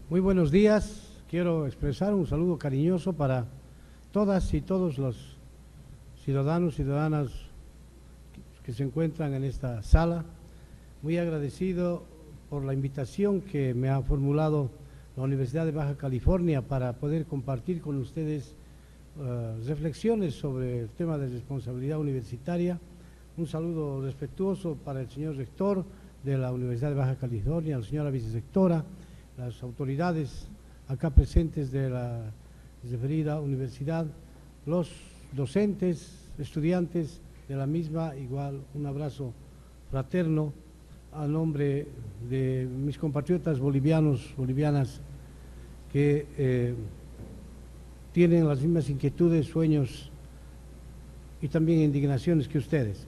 Muy buenos días. Quiero expresar un saludo cariñoso para todas y todos los ciudadanos y ciudadanas que se encuentran en esta sala. Muy agradecido por la invitación que me ha formulado la Universidad de Baja California para poder compartir con ustedes reflexiones sobre el tema de responsabilidad universitaria. Un saludo respetuoso para el señor rector de la Universidad de Baja California, la señora vicerrectora, las autoridades acá presentes de la referida universidad, los docentes, estudiantes de la misma, igual un abrazo fraterno a nombre de mis compatriotas bolivianos, bolivianas, que tienen las mismas inquietudes, sueños y también indignaciones que ustedes.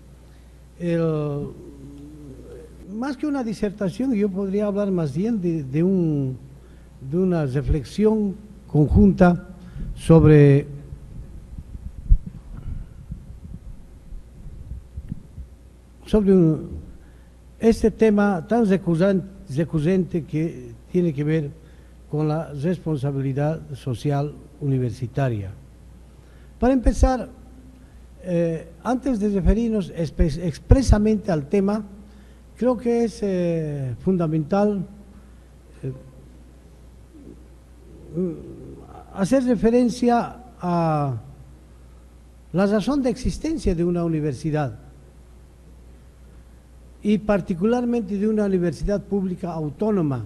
Más que una disertación, yo podría hablar más bien de una reflexión conjunta sobre este tema tan recurrente que tiene que ver con la responsabilidad social universitaria. Para empezar, antes de referirnos expresamente al tema, creo que es fundamental hacer referencia a la razón de existencia de una universidad y particularmente de una universidad pública autónoma,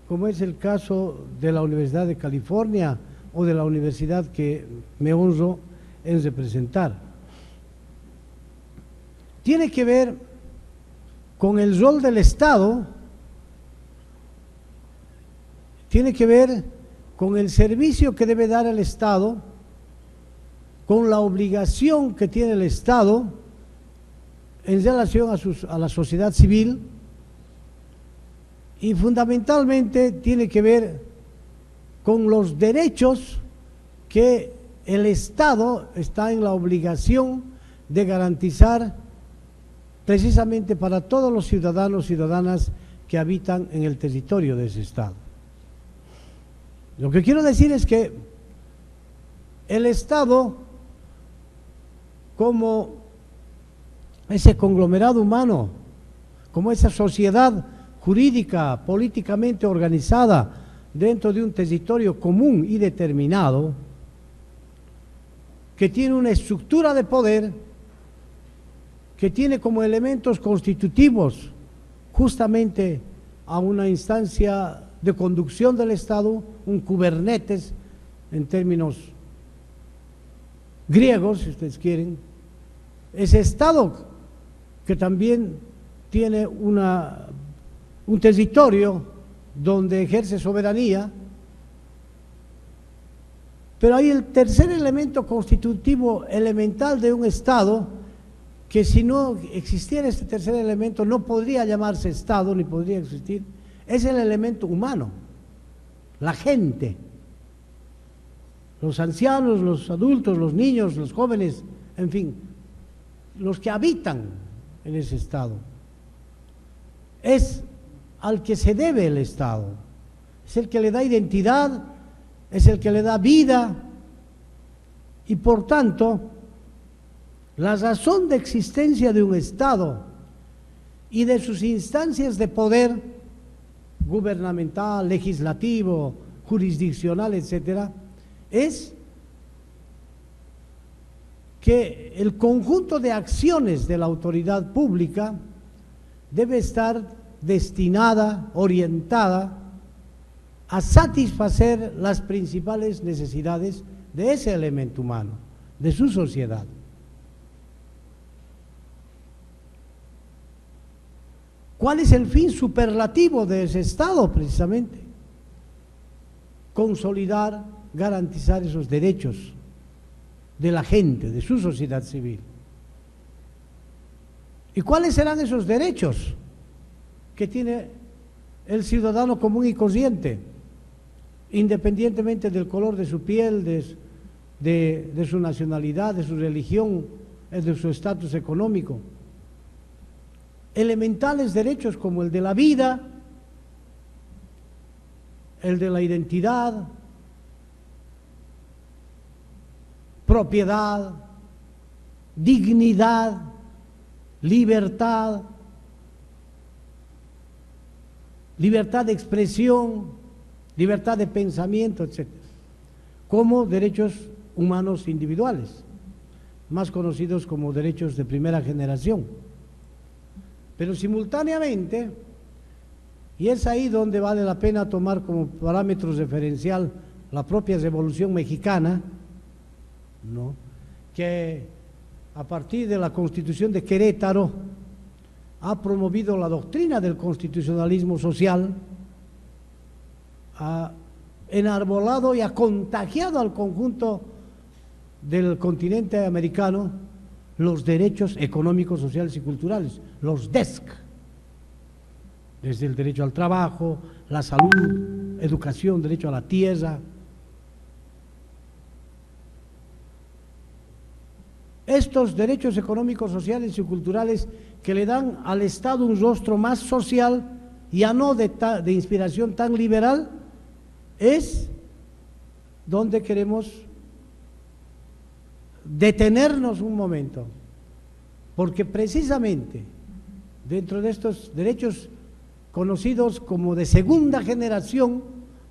como es el caso de la Universidad de California o de la universidad que me honro en representar. Tiene que ver con el rol del Estado, tiene que ver con el servicio que debe dar el Estado, con la obligación que tiene el Estado en relación a la sociedad civil y fundamentalmente tiene que ver con los derechos que el Estado está en la obligación de garantizar precisamente para todos los ciudadanos y ciudadanas que habitan en el territorio de ese Estado. Lo que quiero decir es que el Estado, como ese conglomerado humano, como esa sociedad jurídica, políticamente organizada dentro de un territorio común y determinado, que tiene una estructura de poder, que tiene como elementos constitutivos justamente a una instancia de conducción del Estado, un kubernetes en términos griegos, si ustedes quieren, ese Estado que también tiene un territorio donde ejerce soberanía, pero hay el tercer elemento constitutivo elemental de un Estado que si no existiera este tercer elemento no podría llamarse Estado ni podría existir, es el elemento humano, la gente, los ancianos, los adultos, los niños, los jóvenes, en fin, los que habitan en ese Estado. Es al que se debe el Estado, es el que le da identidad, es el que le da vida y por tanto la razón de existencia de un Estado y de sus instancias de poder gubernamental, legislativo, jurisdiccional, etcétera, es que el conjunto de acciones de la autoridad pública debe estar destinada, orientada a satisfacer las principales necesidades de ese elemento humano, de su sociedad. ¿Cuál es el fin superlativo de ese Estado? Precisamente, consolidar, garantizar esos derechos de la gente, de su sociedad civil. ¿Y cuáles serán esos derechos que tiene el ciudadano común y corriente, independientemente del color de su piel, de su nacionalidad, de su religión, de su estatus económico? Elementales derechos como el de la vida, el de la identidad, propiedad, dignidad, libertad, libertad de expresión, libertad de pensamiento, etc., como derechos humanos individuales, más conocidos como derechos de primera generación. Pero simultáneamente, y es ahí donde vale la pena tomar como parámetro referencial la propia Revolución Mexicana, ¿no?, que a partir de la Constitución de Querétaro ha promovido la doctrina del constitucionalismo social, ha enarbolado y ha contagiado al conjunto del continente americano los derechos económicos, sociales y culturales, los DESC, desde el derecho al trabajo, la salud, educación, derecho a la tierra. Estos derechos económicos, sociales y culturales que le dan al Estado un rostro más social, ya no de inspiración tan liberal, es donde queremos detenernos un momento, porque precisamente dentro de estos derechos conocidos como de segunda generación,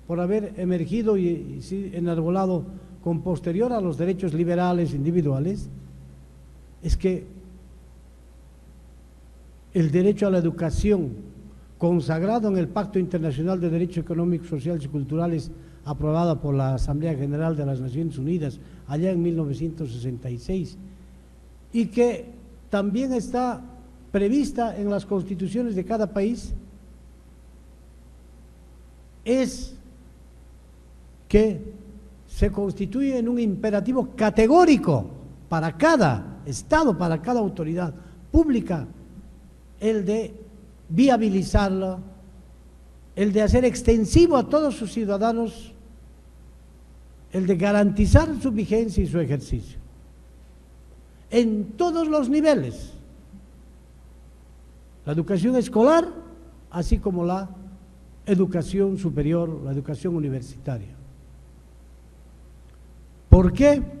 por haber emergido y enarbolado con posterior a los derechos liberales individuales, es que el derecho a la educación, consagrado en el Pacto Internacional de Derechos Económicos, Sociales y Culturales, aprobada por la Asamblea General de las Naciones Unidas allá en 1966, y que también está prevista en las constituciones de cada país, es que se constituye en un imperativo categórico para cada Estado, para cada autoridad pública, el de viabilizarlo, el de hacer extensivo a todos sus ciudadanos, el de garantizar su vigencia y su ejercicio en todos los niveles, la educación escolar, así como la educación superior, la educación universitaria. ¿Por qué?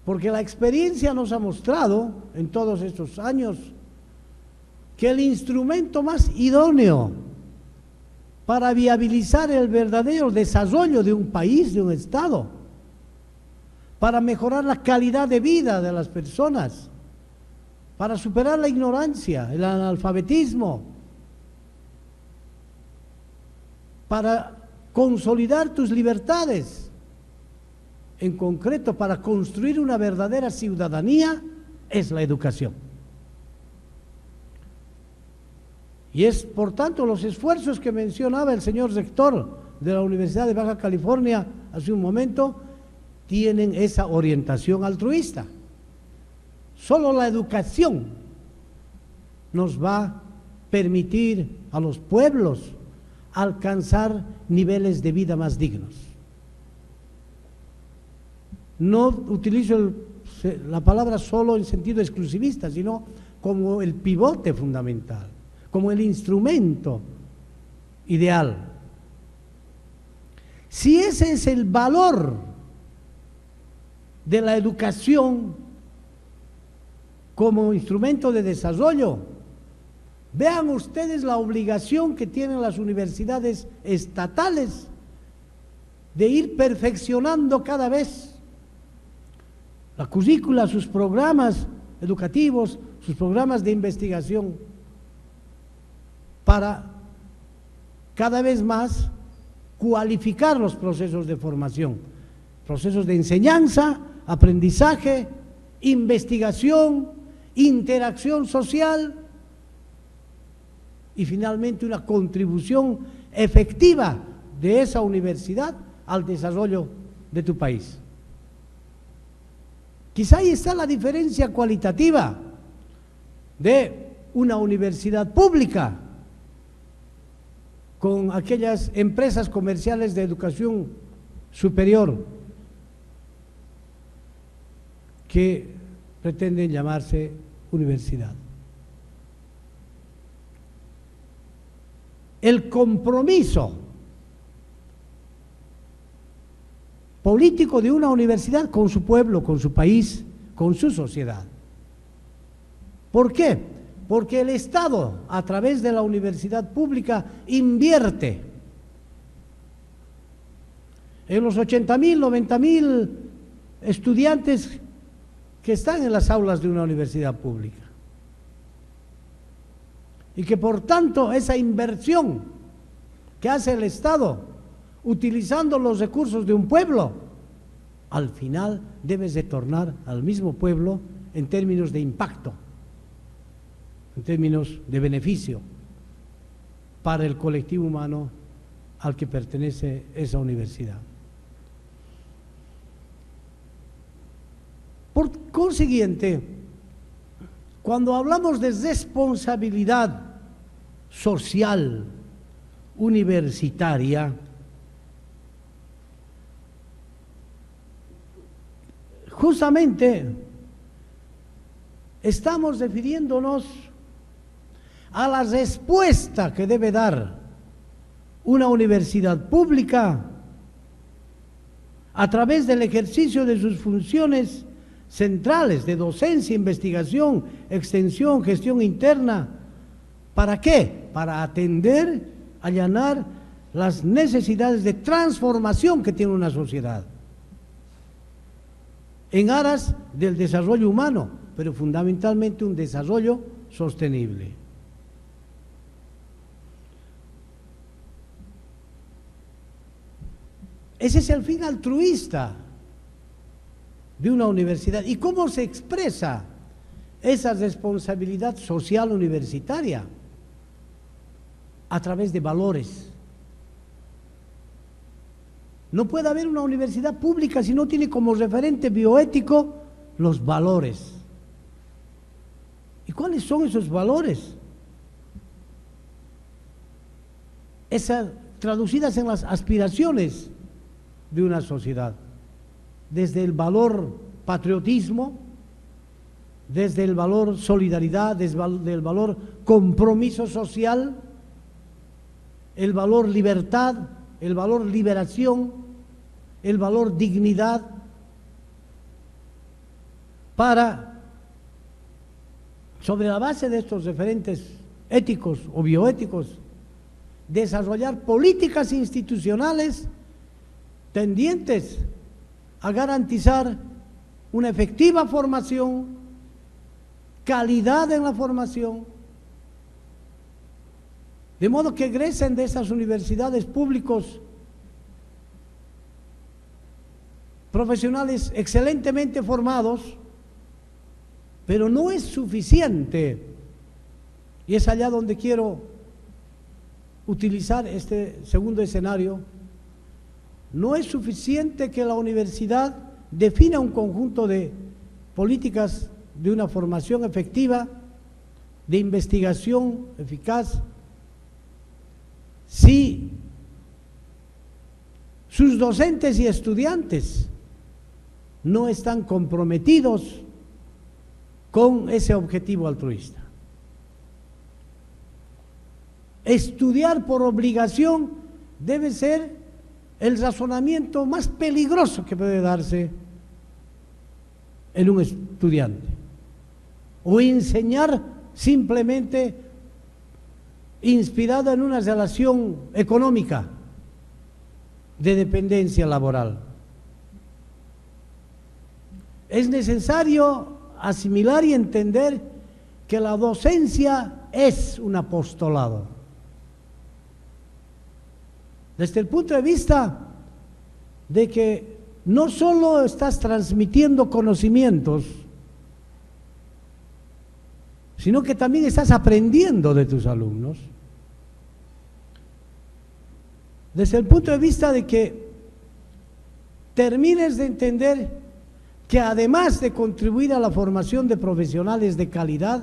Porque la experiencia nos ha mostrado en todos estos años que el instrumento más idóneo para viabilizar el verdadero desarrollo de un país, de un Estado, para mejorar la calidad de vida de las personas, para superar la ignorancia, el analfabetismo, para consolidar tus libertades, en concreto para construir una verdadera ciudadanía, es la educación. Y es, por tanto, los esfuerzos que mencionaba el señor rector de la Universidad de Baja California hace un momento, tienen esa orientación altruista. Solo la educación nos va a permitir a los pueblos alcanzar niveles de vida más dignos. No utilizo la palabra solo en sentido exclusivista, sino como el pivote fundamental, como el instrumento ideal. Si ese es el valor de la educación como instrumento de desarrollo, vean ustedes la obligación que tienen las universidades estatales de ir perfeccionando cada vez la currícula, sus programas educativos, sus programas de investigación, para cada vez más cualificar los procesos de formación, procesos de enseñanza, aprendizaje, investigación, interacción social y finalmente una contribución efectiva de esa universidad al desarrollo de tu país. Quizá ahí está la diferencia cualitativa de una universidad pública con aquellas empresas comerciales de educación superior que pretenden llamarse universidad. El compromiso político de una universidad con su pueblo, con su país, con su sociedad. ¿Por qué? Porque el Estado, a través de la universidad pública, invierte en los 80.000, 90.000 estudiantes que están en las aulas de una universidad pública. Y que por tanto esa inversión que hace el Estado utilizando los recursos de un pueblo, al final debes de tornar al mismo pueblo en términos de impacto, en términos de beneficio para el colectivo humano al que pertenece esa universidad. Por consiguiente, cuando hablamos de responsabilidad social universitaria, justamente estamos refiriéndonos a la respuesta que debe dar una universidad pública a través del ejercicio de sus funciones centrales de docencia, investigación, extensión, gestión interna. ¿Para qué? Para atender, allanar las necesidades de transformación que tiene una sociedad en aras del desarrollo humano, pero fundamentalmente un desarrollo sostenible. Ese es el fin altruista de una universidad. ¿Y cómo se expresa esa responsabilidad social universitaria? A través de valores. No puede haber una universidad pública si no tiene como referente bioético los valores. ¿Y cuáles son esos valores? Esas traducidas en las aspiraciones de una sociedad, desde el valor patriotismo, desde el valor solidaridad, desde el valor compromiso social, el valor libertad, el valor liberación, el valor dignidad, para, sobre la base de estos referentes éticos o bioéticos, desarrollar políticas institucionales tendientes a garantizar una efectiva formación, calidad en la formación, de modo que egresen de esas universidades públicos profesionales excelentemente formados, pero no es suficiente, y es allá donde quiero utilizar este segundo escenario. No es suficiente que la universidad defina un conjunto de políticas de una formación efectiva, de investigación eficaz, si sus docentes y estudiantes no están comprometidos con ese objetivo altruista. Estudiar por obligación debe ser el razonamiento más peligroso que puede darse en un estudiante, o enseñar simplemente inspirado en una relación económica de dependencia laboral. Es necesario asimilar y entender que la docencia es un apostolado. Desde el punto de vista de que no solo estás transmitiendo conocimientos, sino que también estás aprendiendo de tus alumnos. Desde el punto de vista de que termines de entender que además de contribuir a la formación de profesionales de calidad,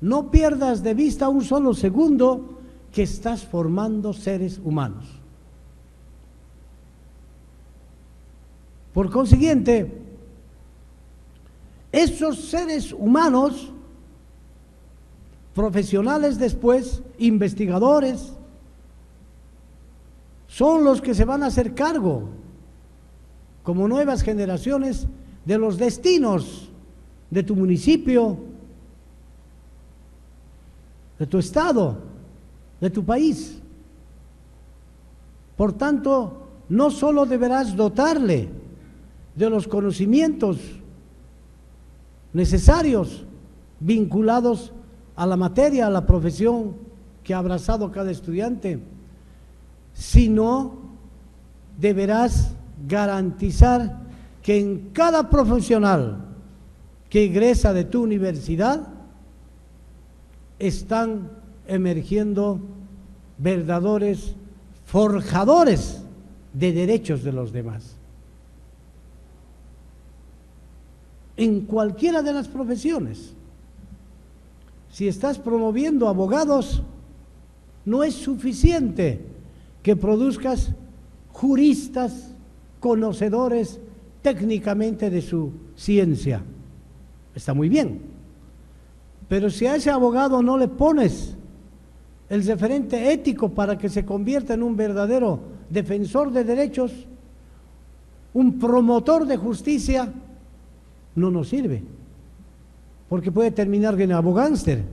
no pierdas de vista un solo segundo que estás formando seres humanos. Por consiguiente, esos seres humanos, profesionales después, investigadores, son los que se van a hacer cargo como nuevas generaciones de los destinos de tu municipio, de tu estado, de tu país. Por tanto, no solo deberás dotarle de los conocimientos necesarios vinculados a la materia, a la profesión que ha abrazado cada estudiante, sino deberás garantizar que en cada profesional que egresa de tu universidad están emergiendo verdaderos forjadores de derechos de los demás. En cualquiera de las profesiones, si estás promoviendo abogados, no es suficiente que produzcas juristas conocedores técnicamente de su ciencia. Está muy bien, pero si a ese abogado no le pones el referente ético para que se convierta en un verdadero defensor de derechos, un promotor de justicia, no nos sirve, porque puede terminar en abogánster.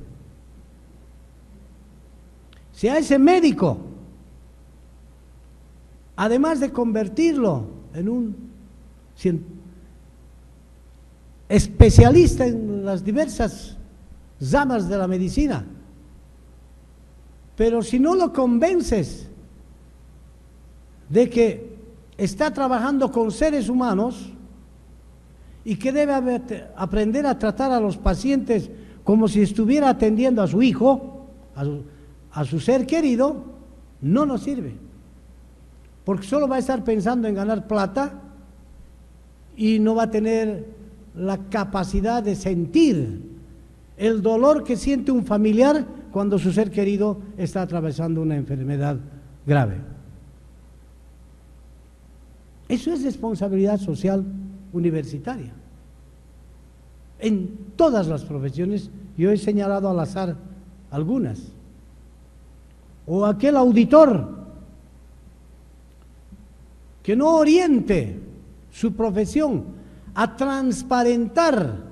Si a ese médico, además de convertirlo en un especialista en las diversas ramas de la medicina, pero si no lo convences de que está trabajando con seres humanos y que debe aprender a tratar a los pacientes como si estuviera atendiendo a su hijo, a su ser querido, no nos sirve, porque solo va a estar pensando en ganar plata y no va a tener la capacidad de sentir el dolor que siente un familiar cuando su ser querido está atravesando una enfermedad grave. Eso es responsabilidad social universitaria. En todas las profesiones, yo he señalado al azar algunas. O aquel auditor que no oriente su profesión a transparentar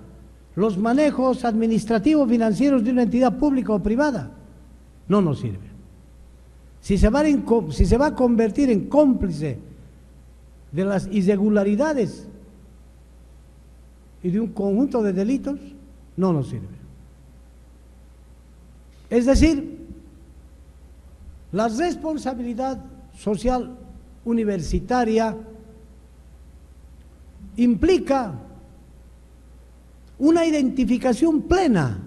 los manejos administrativos financieros de una entidad pública o privada, no nos sirve. Si se va a convertir en cómplice de las irregularidades y de un conjunto de delitos, no nos sirve. Es decir, la responsabilidad social universitaria implica una identificación plena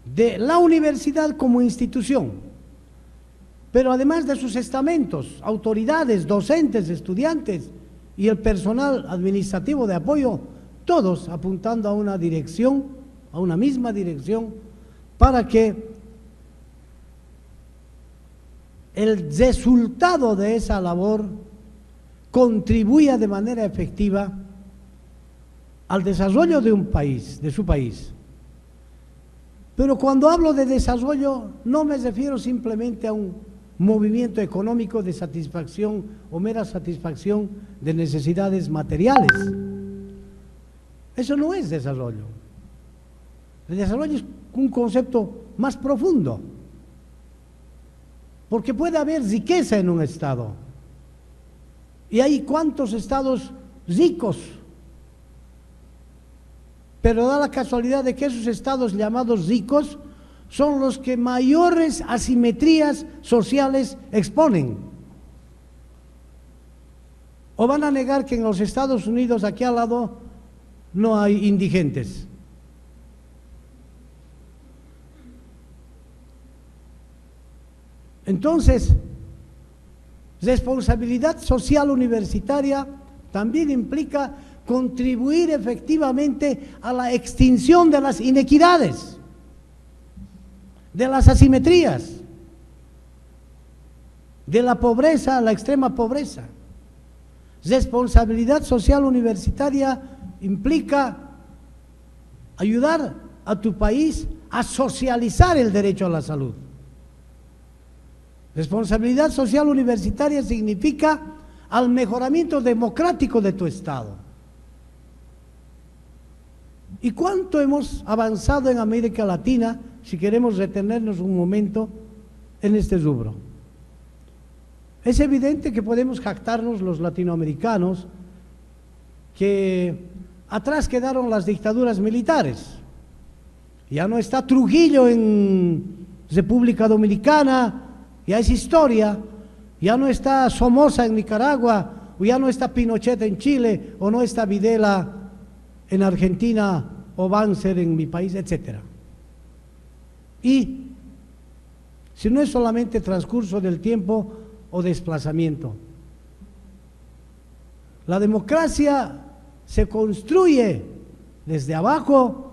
de la universidad como institución, pero además de sus estamentos, autoridades, docentes, estudiantes y el personal administrativo de apoyo, todos apuntando a una dirección, a una misma dirección, para que el resultado de esa labor contribuya de manera efectiva al desarrollo de un país, de su país. Pero cuando hablo de desarrollo, no me refiero simplemente a un movimiento económico de satisfacción o mera satisfacción de necesidades materiales. Eso no es desarrollo. El desarrollo es un concepto más profundo, porque puede haber riqueza en un estado, y hay cuantos estados ricos, pero da la casualidad de que esos estados llamados ricos son los que mayores asimetrías sociales exponen. ¿O van a negar que en los Estados Unidos, aquí al lado, no hay indigentes? Entonces, responsabilidad social universitaria también implica contribuir efectivamente a la extinción de las inequidades, de las asimetrías, de la pobreza, la extrema pobreza. Responsabilidad social universitaria implica ayudar a tu país a socializar el derecho a la salud. Responsabilidad social universitaria significa al mejoramiento democrático de tu Estado. ¿Y cuánto hemos avanzado en América Latina, si queremos retenernos un momento en este rubro? Es evidente que podemos jactarnos los latinoamericanos que atrás quedaron las dictaduras militares. Ya no está Trujillo en República Dominicana, ya es historia. Ya no está Somoza en Nicaragua, o ya no está Pinochet en Chile, o no está Videla en Argentina, o Banzer en mi país, etc. Y si no es solamente transcurso del tiempo o desplazamiento, la democracia se construye desde abajo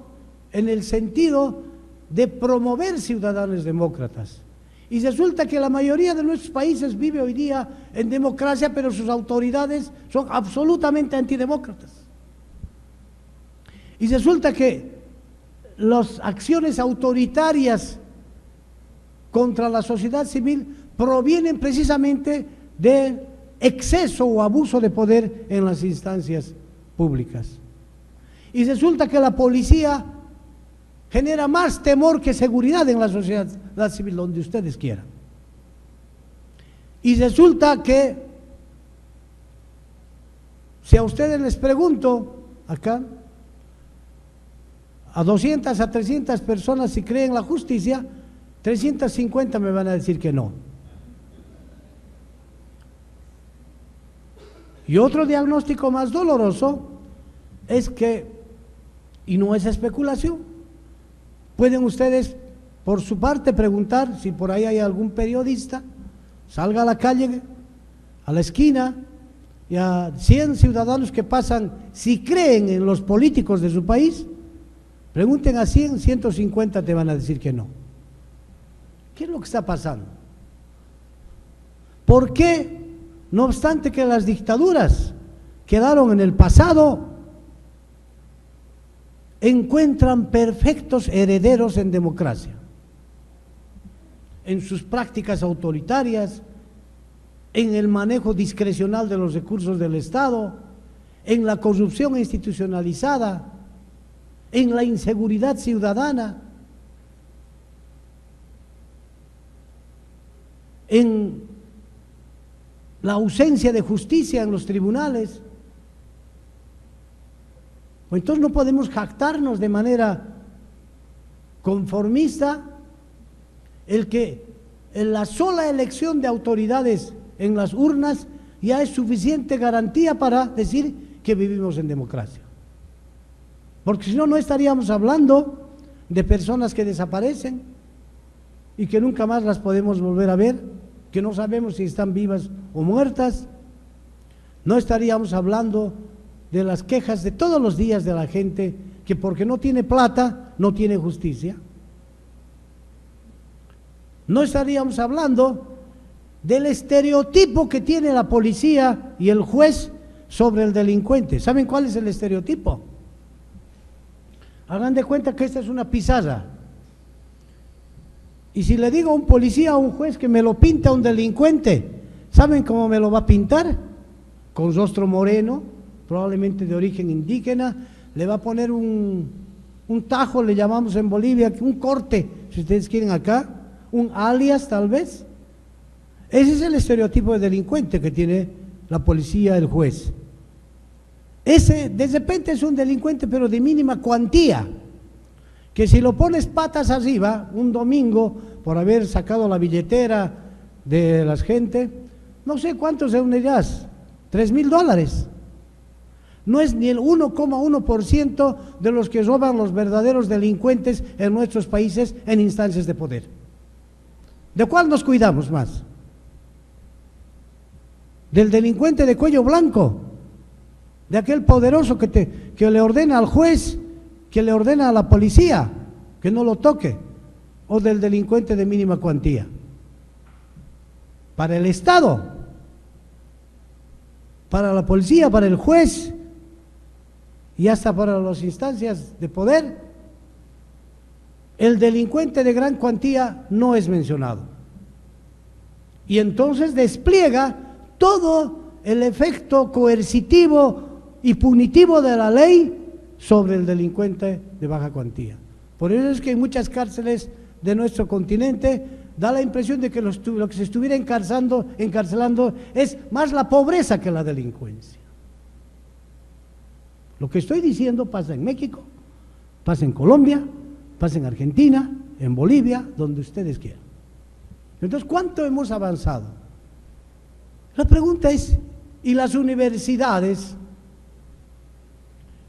en el sentido de promover ciudadanos demócratas. Y resulta que la mayoría de nuestros países vive hoy día en democracia, pero sus autoridades son absolutamente antidemócratas. Y resulta que las acciones autoritarias contra la sociedad civil provienen precisamente de exceso o abuso de poder en las instancias públicas. Y resulta que la policía genera más temor que seguridad en la sociedad civil, donde ustedes quieran. Y resulta que, si a ustedes les pregunto acá, a 200 a 300 personas si creen la justicia, 350 me van a decir que no. Y otro diagnóstico más doloroso es que, y no es especulación, pueden ustedes por su parte preguntar si por ahí hay algún periodista, salga a la calle, a la esquina, y a 100 ciudadanos que pasan, si creen en los políticos de su país, pregunten a 100, 150 te van a decir que no. ¿Qué es lo que está pasando? ¿Por qué, no obstante que las dictaduras quedaron en el pasado, encuentran perfectos herederos en democracia? En sus prácticas autoritarias, en el manejo discrecional de los recursos del Estado, en la corrupción institucionalizada, en la inseguridad ciudadana, en la ausencia de justicia en los tribunales. Entonces no podemos jactarnos de manera conformista el que en la sola elección de autoridades en las urnas ya es suficiente garantía para decir que vivimos en democracia. Porque si no, no estaríamos hablando de personas que desaparecen y que nunca más las podemos volver a ver, que no sabemos si están vivas o muertas. No estaríamos hablando de las quejas de todos los días de la gente que porque no tiene plata, no tiene justicia. No estaríamos hablando del estereotipo que tiene la policía y el juez sobre el delincuente. ¿Saben cuál es el estereotipo? Hagan de cuenta que esta es una pizarra. Y si le digo a un policía o a un juez que me lo pinta un delincuente, ¿saben cómo me lo va a pintar? Con rostro moreno, probablemente de origen indígena, le va a poner un tajo, le llamamos en Bolivia, un corte, si ustedes quieren acá, un alias tal vez. Ese es el estereotipo de delincuente que tiene la policía, el juez. Ese de repente es un delincuente pero de mínima cuantía, que si lo pones patas arriba un domingo por haber sacado la billetera de la gente, no sé cuántos reunirás, $3,000. No es ni el 1,1% de los que roban los verdaderos delincuentes en nuestros países en instancias de poder. ¿De cuál nos cuidamos más? ¿Del delincuente de cuello blanco? ¿De aquel poderoso que le ordena al juez, que le ordena a la policía que no lo toque? ¿O del delincuente de mínima cuantía? Para el Estado, para la policía, para el juez y hasta para las instancias de poder, el delincuente de gran cuantía no es mencionado. Y entonces despliega todo el efecto coercitivo y punitivo de la ley sobre el delincuente de baja cuantía. Por eso es que en muchas cárceles de nuestro continente da la impresión de que lo que se estuviera encarcelando es más la pobreza que la delincuencia. Lo que estoy diciendo pasa en México, pasa en Colombia, pasa en Argentina, en Bolivia, donde ustedes quieran. Entonces, ¿cuánto hemos avanzado? La pregunta es, ¿y las universidades?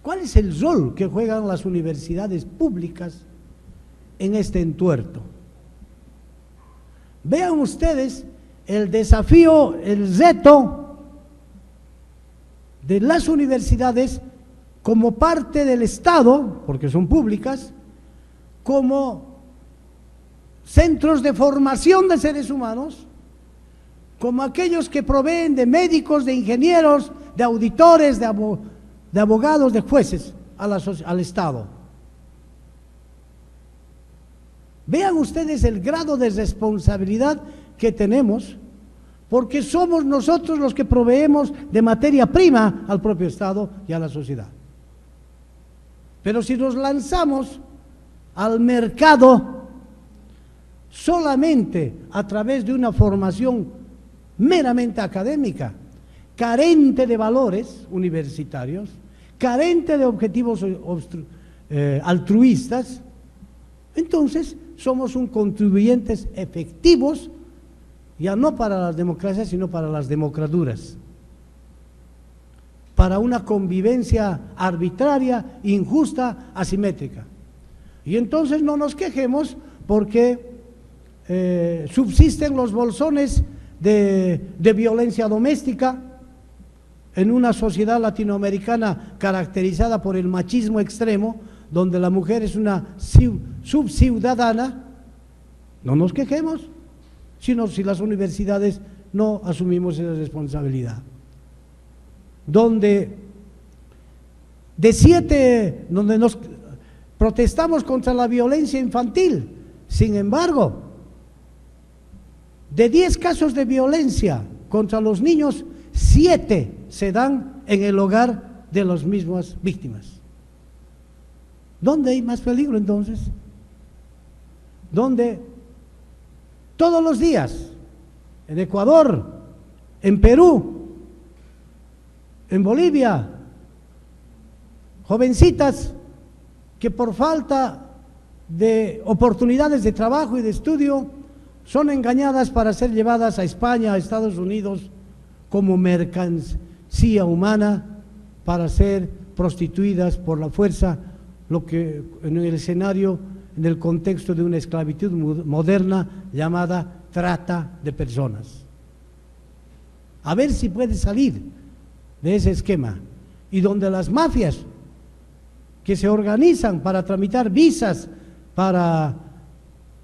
¿Cuál es el rol que juegan las universidades públicas en este entuerto? Vean ustedes el desafío, el reto de las universidades como parte del Estado, porque son públicas, como centros de formación de seres humanos, como aquellos que proveen de médicos, de ingenieros, de auditores, de abogados, de jueces al Estado. Vean ustedes el grado de responsabilidad que tenemos, porque somos nosotros los que proveemos de materia prima al propio Estado y a la sociedad. Pero si nos lanzamos al mercado solamente a través de una formación meramente académica, carente de valores universitarios, carente de objetivos altruistas, entonces somos un contribuyentes efectivos, ya no para las democracias, sino para las democraduras, para una convivencia arbitraria, injusta, asimétrica. Y entonces no nos quejemos porque subsisten los bolsones de violencia doméstica en una sociedad latinoamericana caracterizada por el machismo extremo, donde la mujer es una subciudadana. No nos quejemos, sino si las universidades no asumimos esa responsabilidad. Donde nos protestamos contra la violencia infantil, sin embargo, de 10 casos de violencia contra los niños, 7 se dan en el hogar de las mismas víctimas. ¿Dónde hay más peligro entonces? Donde todos los días, en Ecuador, en Perú, en Bolivia, jovencitas que por falta de oportunidades de trabajo y de estudio son engañadas para ser llevadas a España, a Estados Unidos, como mercancía humana para ser prostituidas por la fuerza, lo que en el escenario, en el contexto de una esclavitud moderna llamada trata de personas. A ver si puede salir de ese esquema, y donde las mafias que se organizan para tramitar visas, para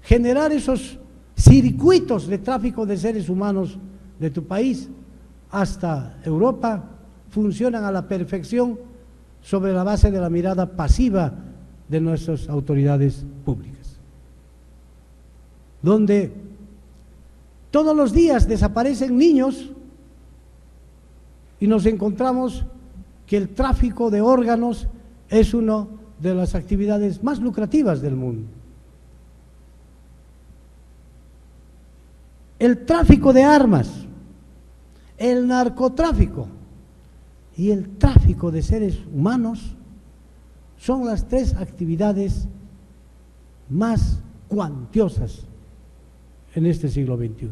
generar esos circuitos de tráfico de seres humanos de tu país hasta Europa, funcionan a la perfección sobre la base de la mirada pasiva de nuestras autoridades públicas, donde todos los días desaparecen niños y nos encontramos que el tráfico de órganos es una de las actividades más lucrativas del mundo. El tráfico de armas, el narcotráfico y el tráfico de seres humanos son las 3 actividades más cuantiosas en este siglo XXI.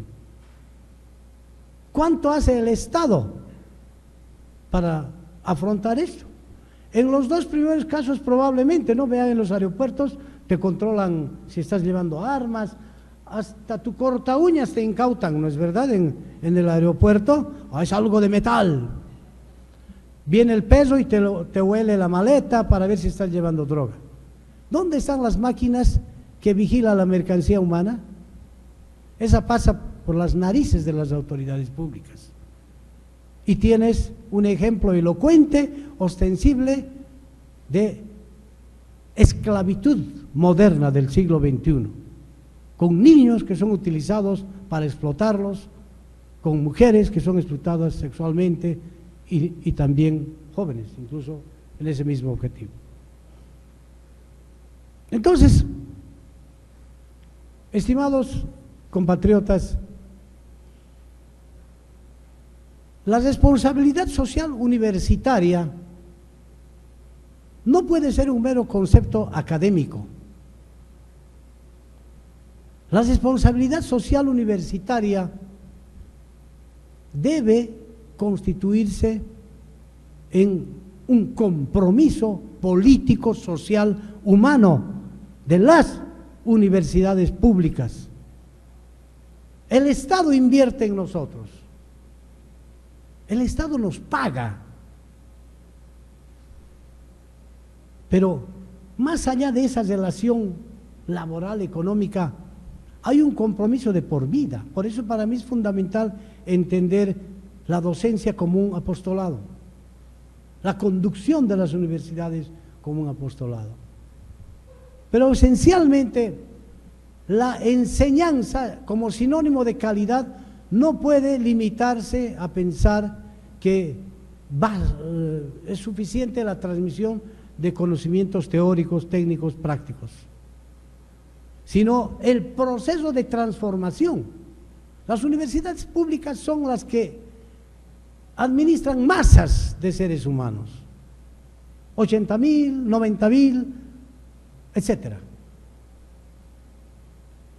¿Cuánto hace el Estado para afrontar esto? En los 2 primeros casos probablemente, ¿no? Vean, en los aeropuertos te controlan si estás llevando armas, hasta tu corta uñas te incautan, ¿no es verdad? En el aeropuerto, es algo de metal. Viene el peso y te huele la maleta para ver si estás llevando droga. ¿Dónde están las máquinas que vigilan la mercancía humana? Esa pasa por las narices de las autoridades públicas. Y tienes un ejemplo elocuente, ostensible, de esclavitud moderna del siglo XXI, con niños que son utilizados para explotarlos con mujeres que son explotadas sexualmente y también jóvenes, incluso en ese mismo objetivo. Entonces, estimados compatriotas, la responsabilidad social universitaria no puede ser un mero concepto académico. La responsabilidad social universitaria debe constituirse en un compromiso político, social, humano de las universidades públicas. El Estado invierte en nosotros, el Estado nos paga, pero más allá de esa relación laboral, económica, hay un compromiso de por vida. Por eso para mí es fundamental entender la docencia como un apostolado, la conducción de las universidades como un apostolado. Pero esencialmente la enseñanza como sinónimo de calidad no puede limitarse a pensar que es suficiente la transmisión de conocimientos teóricos, técnicos, prácticos, sino el proceso de transformación. Las universidades públicas son las que administran masas de seres humanos, 80.000, 90.000, etcétera.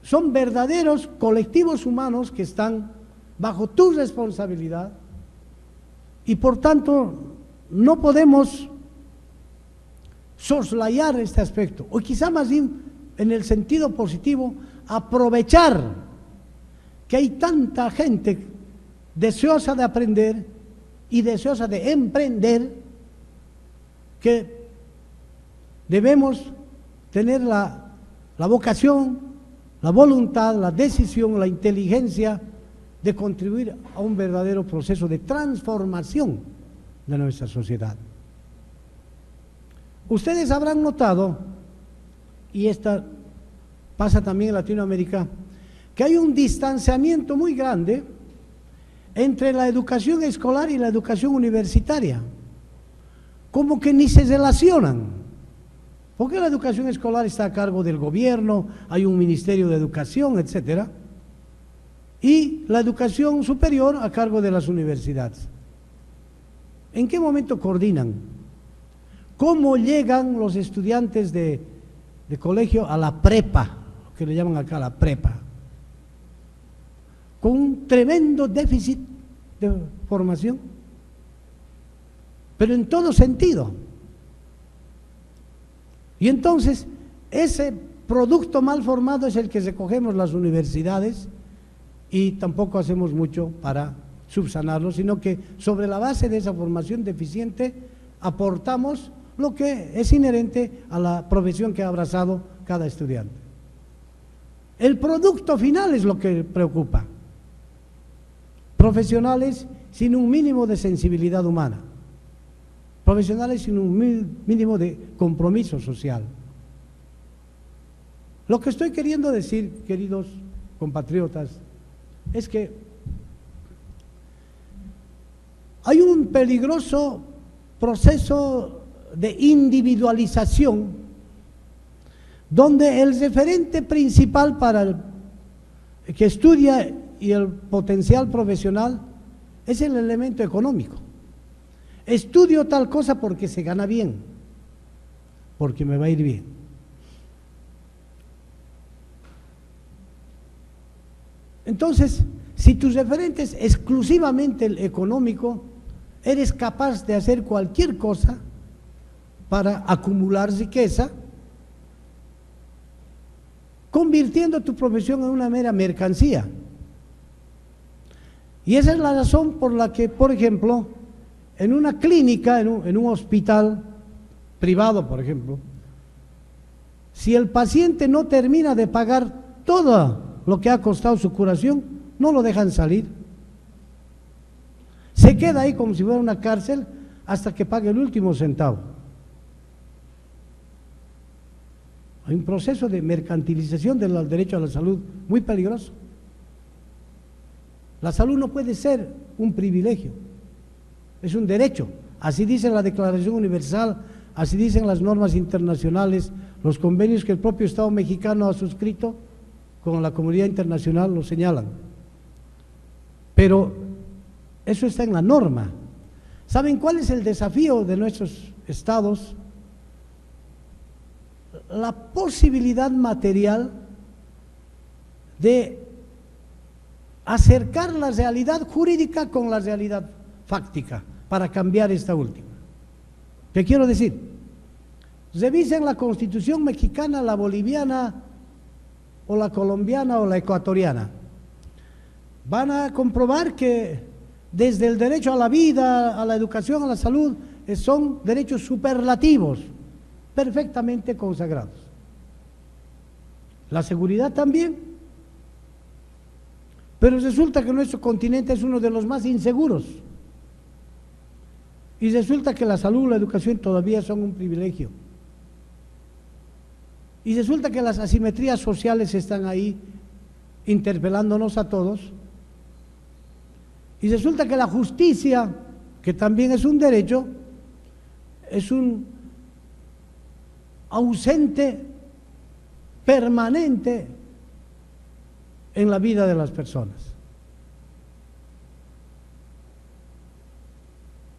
Son verdaderos colectivos humanos que están bajo tu responsabilidad y por tanto no podemos soslayar este aspecto, o quizá más bien en el sentido positivo, aprovechar que hay tanta gente deseosa de aprender y deseosa de emprender que debemos tener la vocación, la voluntad, la decisión, la inteligencia de contribuir a un verdadero proceso de transformación de nuestra sociedad. Ustedes habrán notado, y esta pasa también en Latinoamérica, que hay un distanciamiento muy grande entre la educación escolar y la educación universitaria, como que ni se relacionan, porque la educación escolar está a cargo del gobierno, hay un ministerio de educación, etcétera, y la educación superior a cargo de las universidades. ¿En qué momento coordinan? ¿Cómo llegan los estudiantes de colegio a la prepa, lo que le llaman acá la prepa? Con un tremendo déficit de formación, pero en todo sentido. Y entonces, ese producto mal formado es el que recogemos las universidades y tampoco hacemos mucho para subsanarlo, sino que sobre la base de esa formación deficiente aportamos lo que es inherente a la profesión que ha abrazado cada estudiante. El producto final es lo que preocupa. Profesionales sin un mínimo de sensibilidad humana, profesionales sin un mínimo de compromiso social. Lo que estoy queriendo decir, queridos compatriotas, es que hay un peligroso proceso de individualización donde el referente principal para el que estudia y el potencial profesional es el elemento económico. Estudio tal cosa porque se gana bien, porque me va a ir bien. Entonces, si tu referente es exclusivamente el económico, eres capaz de hacer cualquier cosa para acumular riqueza, convirtiendo tu profesión en una mera mercancía. Y esa es la razón por la que, por ejemplo, en una clínica, en un hospital privado, por ejemplo, si el paciente no termina de pagar todo lo que ha costado su curación, no lo dejan salir. Se queda ahí como si fuera una cárcel hasta que pague el último centavo. Hay un proceso de mercantilización del derecho a la salud muy peligroso. La salud no puede ser un privilegio, es un derecho. Así dice la Declaración Universal, así dicen las normas internacionales, los convenios que el propio Estado mexicano ha suscrito con la comunidad internacional lo señalan. Pero eso está en la norma. ¿Saben cuál es el desafío de nuestros estados? La posibilidad material de acercar la realidad jurídica con la realidad fáctica para cambiar esta última. ¿Qué quiero decir? Revisen la Constitución mexicana, la boliviana o la colombiana o la ecuatoriana. Van a comprobar que desde el derecho a la vida, a la educación, a la salud, son derechos superlativos, perfectamente consagrados. La seguridad también, pero resulta que nuestro continente es uno de los más inseguros. Y resulta que la salud y la educación todavía son un privilegio. Y resulta que las asimetrías sociales están ahí interpelándonos a todos. Y resulta que la justicia, que también es un derecho, es un ausente permanente en la vida de las personas.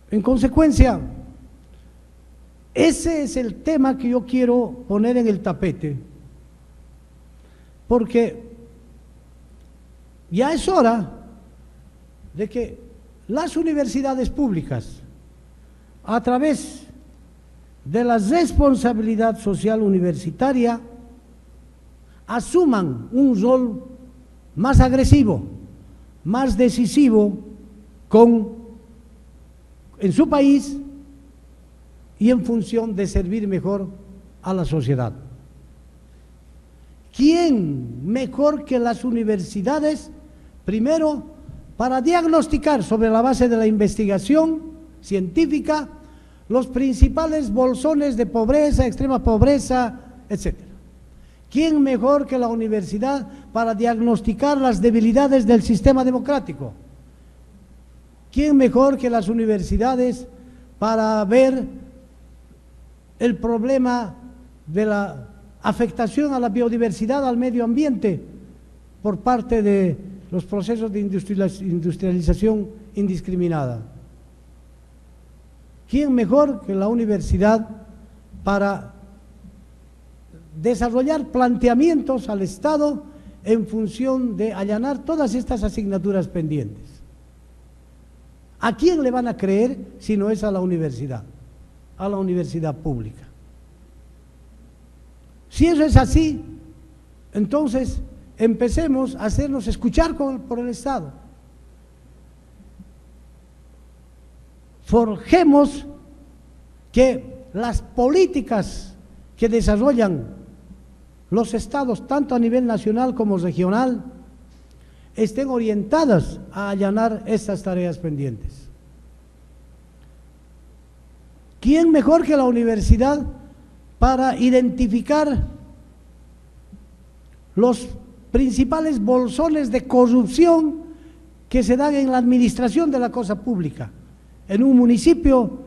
En consecuencia, ese es el tema que yo quiero poner en el tapete, porque ya es hora de que las universidades públicas, a través de la responsabilidad social universitaria, asuman un rol más agresivo, más decisivo en su país y en función de servir mejor a la sociedad. ¿Quién mejor que las universidades? Primero, para diagnosticar sobre la base de la investigación científica los principales bolsones de pobreza, extrema pobreza, etc. ¿Quién mejor que la universidad para diagnosticar las debilidades del sistema democrático? ¿Quién mejor que las universidades para ver el problema de la afectación a la biodiversidad, al medio ambiente, por parte de los procesos de industrialización indiscriminada? ¿Quién mejor que la universidad para desarrollar planteamientos al Estado en función de allanar todas estas asignaturas pendientes? ¿A quién le van a creer si no es a la universidad pública? Si eso es así, entonces empecemos a hacernos escuchar por el Estado. Forjemos que las políticas que desarrollan los estados, tanto a nivel nacional como regional, estén orientadas a allanar estas tareas pendientes. ¿Quién mejor que la universidad para identificar los principales bolsones de corrupción que se dan en la administración de la cosa pública, en un municipio,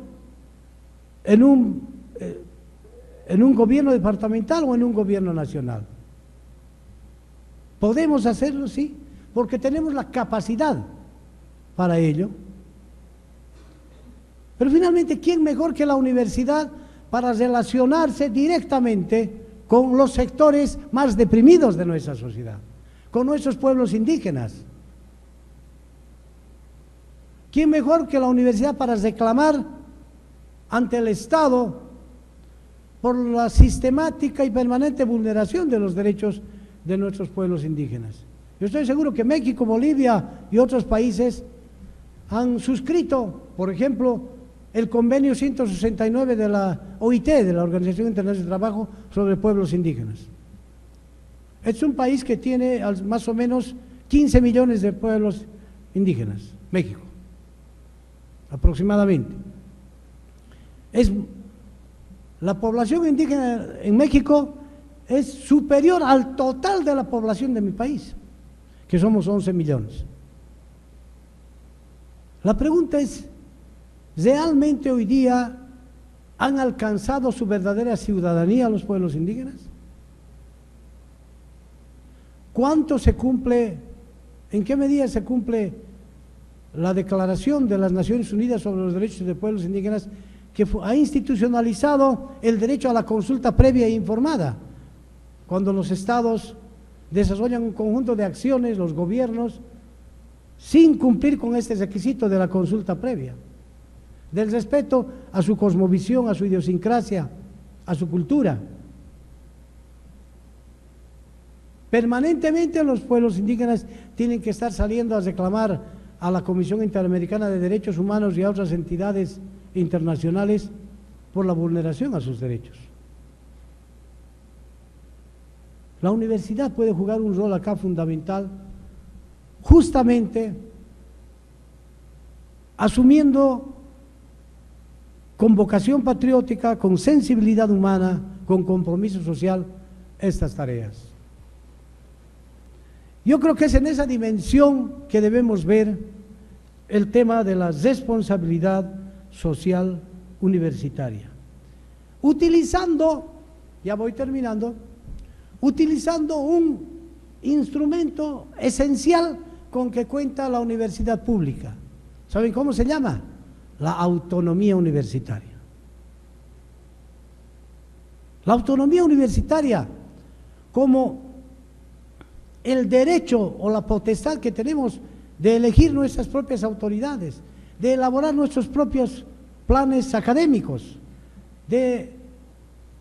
en un gobierno departamental o en un gobierno nacional? ¿Podemos hacerlo? Sí, porque tenemos la capacidad para ello. Pero finalmente, ¿quién mejor que la universidad para relacionarse directamente con los sectores más deprimidos de nuestra sociedad, con nuestros pueblos indígenas? ¿Quién mejor que la universidad para reclamar ante el Estado por la sistemática y permanente vulneración de los derechos de nuestros pueblos indígenas? Yo estoy seguro que México, Bolivia y otros países han suscrito, por ejemplo, el convenio 169 de la OIT, de la Organización Internacional del Trabajo, sobre pueblos indígenas. Es un país que tiene más o menos 15 millones de pueblos indígenas, México, aproximadamente. La población indígena en México es superior al total de la población de mi país, que somos 11 millones. La pregunta es, ¿realmente hoy día han alcanzado su verdadera ciudadanía los pueblos indígenas? ¿Cuánto se cumple, en qué medida se cumple la Declaración de las Naciones Unidas sobre los Derechos de Pueblos Indígenas, que ha institucionalizado el derecho a la consulta previa e informada? Cuando los estados desarrollan un conjunto de acciones, los gobiernos, sin cumplir con este requisito de la consulta previa, del respeto a su cosmovisión, a su idiosincrasia, a su cultura. Permanentemente los pueblos indígenas tienen que estar saliendo a reclamar a la Comisión Interamericana de Derechos Humanos y a otras entidades internacionales por la vulneración a sus derechos. La universidad puede jugar un rol acá fundamental, justamente asumiendo con vocación patriótica, con sensibilidad humana, con compromiso social, estas tareas. Yo creo que es en esa dimensión que debemos ver el tema de la responsabilidad social universitaria. Utilizando, ya voy terminando, utilizando un instrumento esencial con que cuenta la universidad pública. ¿Saben cómo se llama? La autonomía universitaria. La autonomía universitaria como el derecho o la potestad que tenemos de elegir nuestras propias autoridades, de elaborar nuestros propios planes académicos, de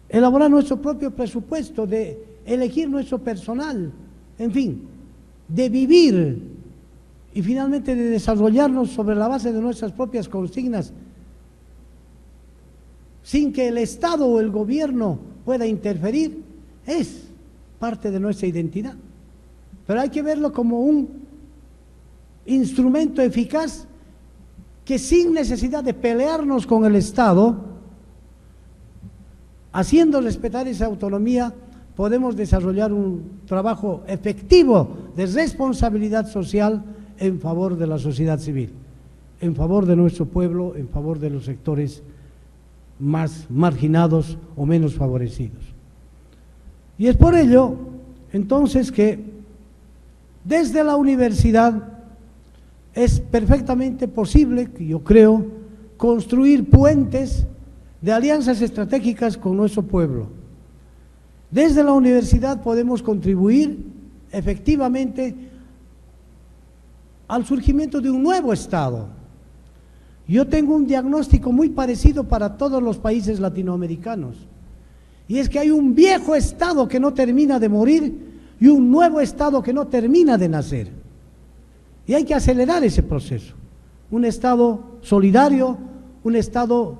elaborar nuestro propio presupuesto, de elegir nuestro personal, en fin, de vivir y finalmente de desarrollarnos sobre la base de nuestras propias consignas, sin que el Estado o el gobierno pueda interferir, es parte de nuestra identidad. Pero hay que verlo como un instrumento eficaz que sin necesidad de pelearnos con el Estado, haciendo respetar esa autonomía, podemos desarrollar un trabajo efectivo de responsabilidad social en favor de la sociedad civil, en favor de nuestro pueblo, en favor de los sectores más marginados o menos favorecidos. Y es por ello, entonces, que desde la universidad es perfectamente posible, yo creo, construir puentes de alianzas estratégicas con nuestro pueblo. Desde la universidad podemos contribuir efectivamente al surgimiento de un nuevo Estado. Yo tengo un diagnóstico muy parecido para todos los países latinoamericanos, y es que hay un viejo Estado que no termina de morir y un nuevo Estado que no termina de nacer. Y hay que acelerar ese proceso. Un Estado solidario, un Estado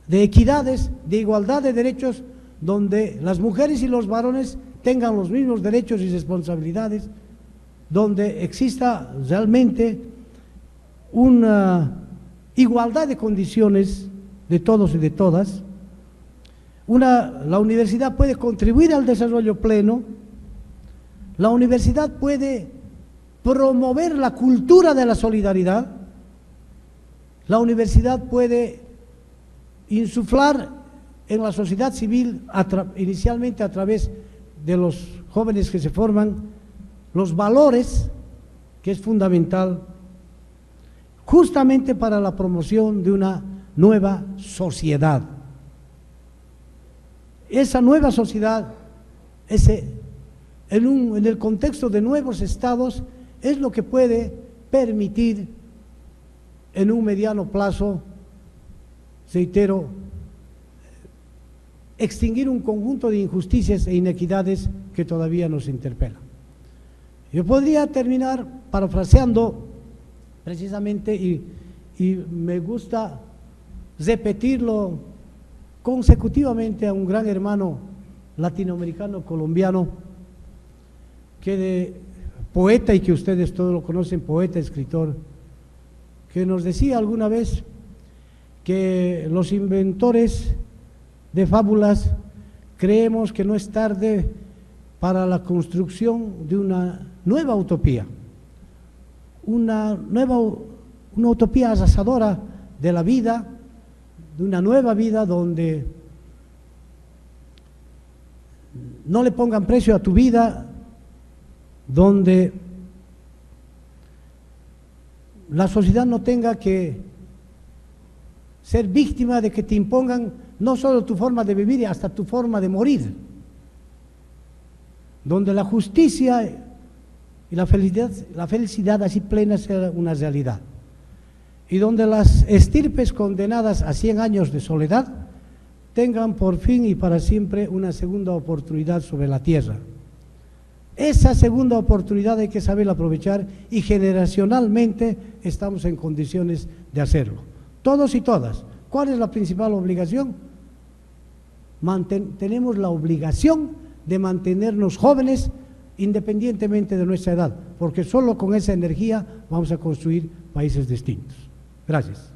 de equidades, de igualdad de derechos, donde las mujeres y los varones tengan los mismos derechos y responsabilidades, donde exista realmente una igualdad de condiciones de todos y de todas. La universidad puede contribuir al desarrollo pleno. La universidad puede promover la cultura de la solidaridad. La universidad puede insuflar en la sociedad civil, inicialmente a través de los jóvenes que se forman, los valores, que es fundamental, justamente para la promoción de una nueva sociedad. Esa nueva sociedad, en el contexto de nuevos estados, es lo que puede permitir en un mediano plazo, reitero, extinguir un conjunto de injusticias e inequidades que todavía nos interpelan. Yo podría terminar parafraseando precisamente, y me gusta repetirlo consecutivamente, a un gran hermano latinoamericano colombiano, que de poeta, y que ustedes todos lo conocen, poeta, escritor, que nos decía alguna vez que los inventores de fábulas creemos que no es tarde para la construcción de una nueva utopía, una nueva una utopía arrasadora de la vida, de una nueva vida donde no le pongan precio a tu vida, donde la sociedad no tenga que ser víctima de que te impongan no solo tu forma de vivir, hasta tu forma de morir, donde la justicia y la felicidad así plena sea una realidad, y donde las estirpes condenadas a 100 años de soledad tengan por fin y para siempre una segunda oportunidad sobre la tierra. Esa segunda oportunidad hay que saber aprovechar y generacionalmente estamos en condiciones de hacerlo. Todos y todas. ¿Cuál es la principal obligación? Tenemos la obligación de mantenernos jóvenes independientemente de nuestra edad, porque solo con esa energía vamos a construir países distintos. Gracias.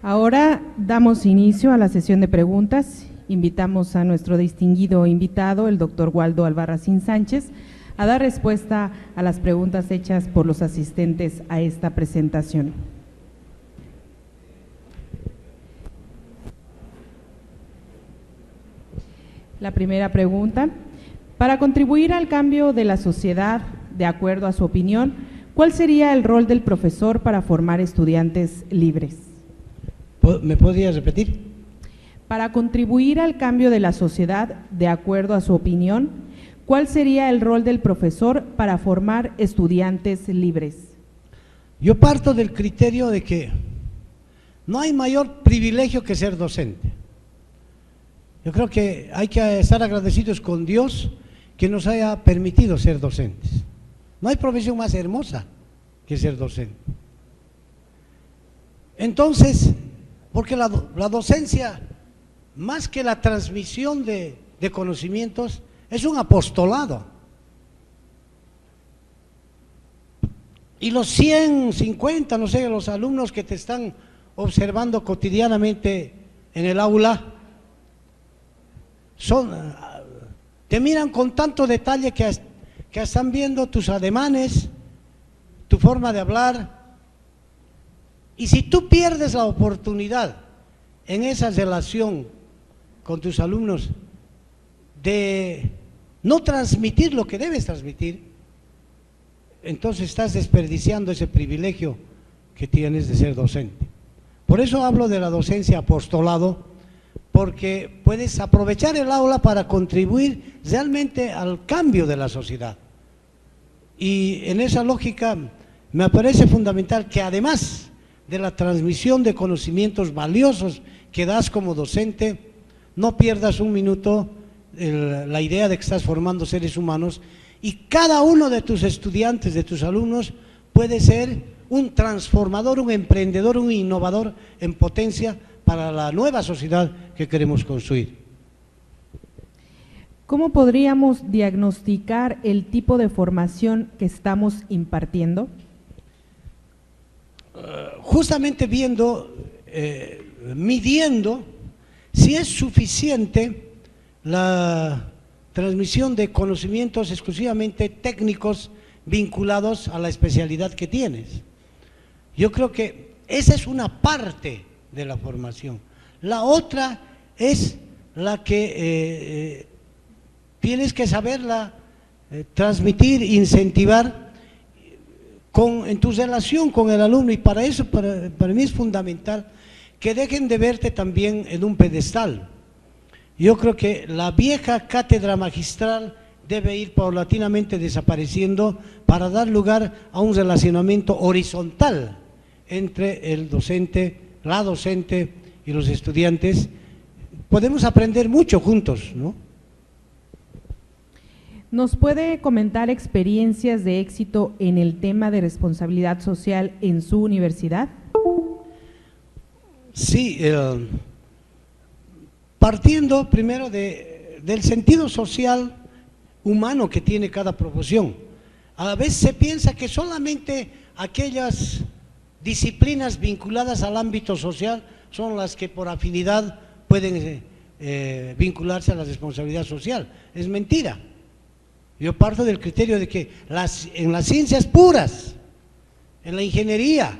Ahora damos inicio a la sesión de preguntas. Invitamos a nuestro distinguido invitado, el doctor Waldo Albarracín Sánchez, a dar respuesta a las preguntas hechas por los asistentes a esta presentación. La primera pregunta: para contribuir al cambio de la sociedad, de acuerdo a su opinión, ¿cuál sería el rol del profesor para formar estudiantes libres? ¿Me podrías repetir? Para contribuir al cambio de la sociedad, de acuerdo a su opinión, ¿cuál sería el rol del profesor para formar estudiantes libres? Yo parto del criterio de que no hay mayor privilegio que ser docente. Yo creo que hay que estar agradecidos con Dios que nos haya permitido ser docentes. No hay profesión más hermosa que ser docente. Entonces, porque la docencia, más que la transmisión de conocimientos, es un apostolado. Y los 150, no sé, los alumnos que te están observando cotidianamente en el aula, te miran con tanto detalle que están viendo tus ademanes, tu forma de hablar. Y si tú pierdes la oportunidad en esa relación con tus alumnos de no transmitir lo que debes transmitir, entonces estás desperdiciando ese privilegio que tienes de ser docente. Por eso hablo de la docencia apostolado, porque puedes aprovechar el aula para contribuir realmente al cambio de la sociedad. Y en esa lógica me parece fundamental que además de la transmisión de conocimientos valiosos que das como docente, no pierdas un minuto la idea de que estás formando seres humanos, y cada uno de tus estudiantes, de tus alumnos, puede ser un transformador, un emprendedor, un innovador en potencia para la nueva sociedad que queremos construir. ¿Cómo podríamos diagnosticar el tipo de formación que estamos impartiendo? Justamente viendo, midiendo si es suficiente la transmisión de conocimientos exclusivamente técnicos vinculados a la especialidad que tienes. Yo creo que esa es una parte de la formación. La otra es la que tienes que saberla transmitir, incentivar en tu relación con el alumno, y para eso para mí es fundamental que dejen de verte también en un pedestal. Yo creo que la vieja cátedra magistral debe ir paulatinamente desapareciendo para dar lugar a un relacionamiento horizontal entre el docente, la docente y los estudiantes. Podemos aprender mucho juntos, ¿no? ¿Nos puede comentar experiencias de éxito en el tema de responsabilidad social en su universidad? Sí, partiendo primero del sentido social humano que tiene cada profesión. A veces se piensa que solamente aquellas disciplinas vinculadas al ámbito social son las que por afinidad pueden vincularse a la responsabilidad social. Es mentira. Yo parto del criterio de que en las ciencias puras, en la ingeniería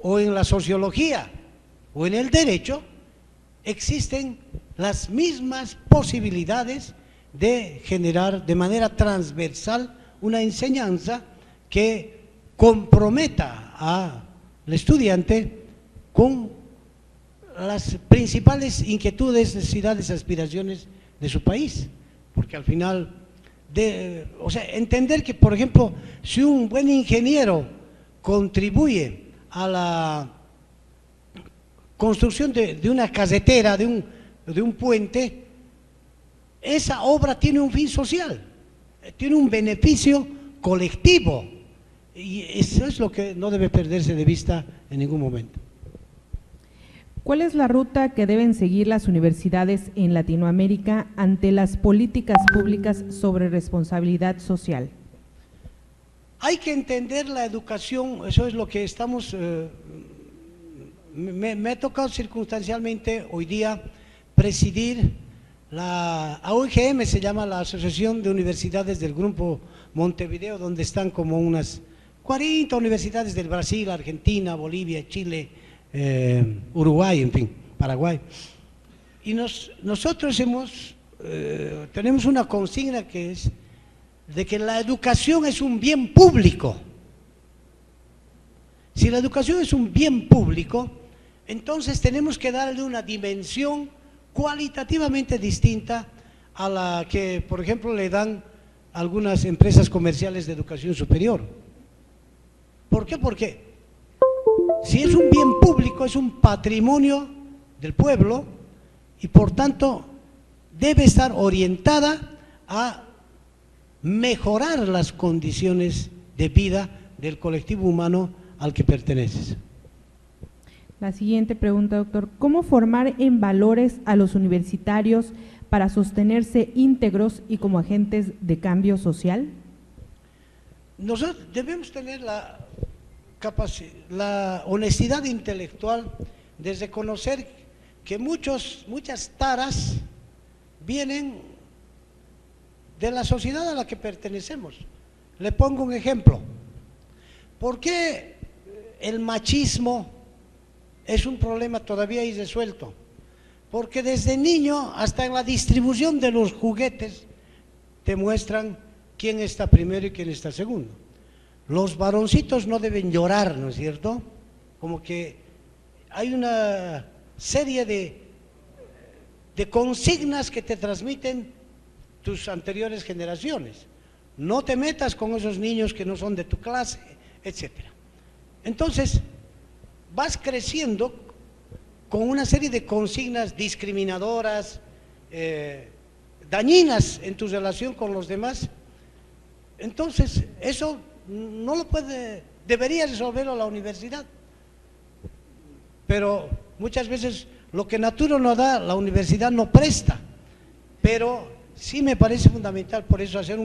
o en la sociología o en el derecho, existen las mismas posibilidades de generar de manera transversal una enseñanza que comprometa al estudiante con las principales inquietudes, necesidades, aspiraciones de su país, porque al final, o sea, entender que, por ejemplo, si un buen ingeniero contribuye a la construcción de una carretera, de un puente, esa obra tiene un fin social, tiene un beneficio colectivo, y eso es lo que no debe perderse de vista en ningún momento. ¿Cuál es la ruta que deben seguir las universidades en Latinoamérica ante las políticas públicas sobre responsabilidad social? Hay que entender la educación, eso es lo que estamos, me ha tocado circunstancialmente hoy día presidir la AUGM, se llama la Asociación de Universidades del Grupo Montevideo, donde están como unas 40 universidades del Brasil, Argentina, Bolivia, Chile, Uruguay, en fin, Paraguay. Y nosotros tenemos una consigna que es de que la educación es un bien público. Si la educación es un bien público, entonces tenemos que darle una dimensión cualitativamente distinta a la que, por ejemplo, le dan algunas empresas comerciales de educación superior. ¿Por qué? Porque si es un bien público, es un patrimonio del pueblo y por tanto debe estar orientada a mejorar las condiciones de vida del colectivo humano al que perteneces. La siguiente pregunta, doctor: ¿cómo formar en valores a los universitarios para sostenerse íntegros y como agentes de cambio social? Nosotros debemos tener la honestidad intelectual de reconocer que muchas taras vienen de la sociedad a la que pertenecemos. Le pongo un ejemplo. ¿Por qué el machismo es un problema todavía irresuelto? Porque desde niño hasta en la distribución de los juguetes te muestran quién está primero y quién está segundo. Los varoncitos no deben llorar, ¿no es cierto? Como que hay una serie de consignas que te transmiten tus anteriores generaciones. No te metas con esos niños que no son de tu clase, etcétera. Entonces, vas creciendo con una serie de consignas discriminadoras, dañinas en tu relación con los demás. Entonces, eso no lo debería resolverlo la universidad. Pero muchas veces lo que Natura no da, la universidad no presta. Pero sí me parece fundamental, por eso hacer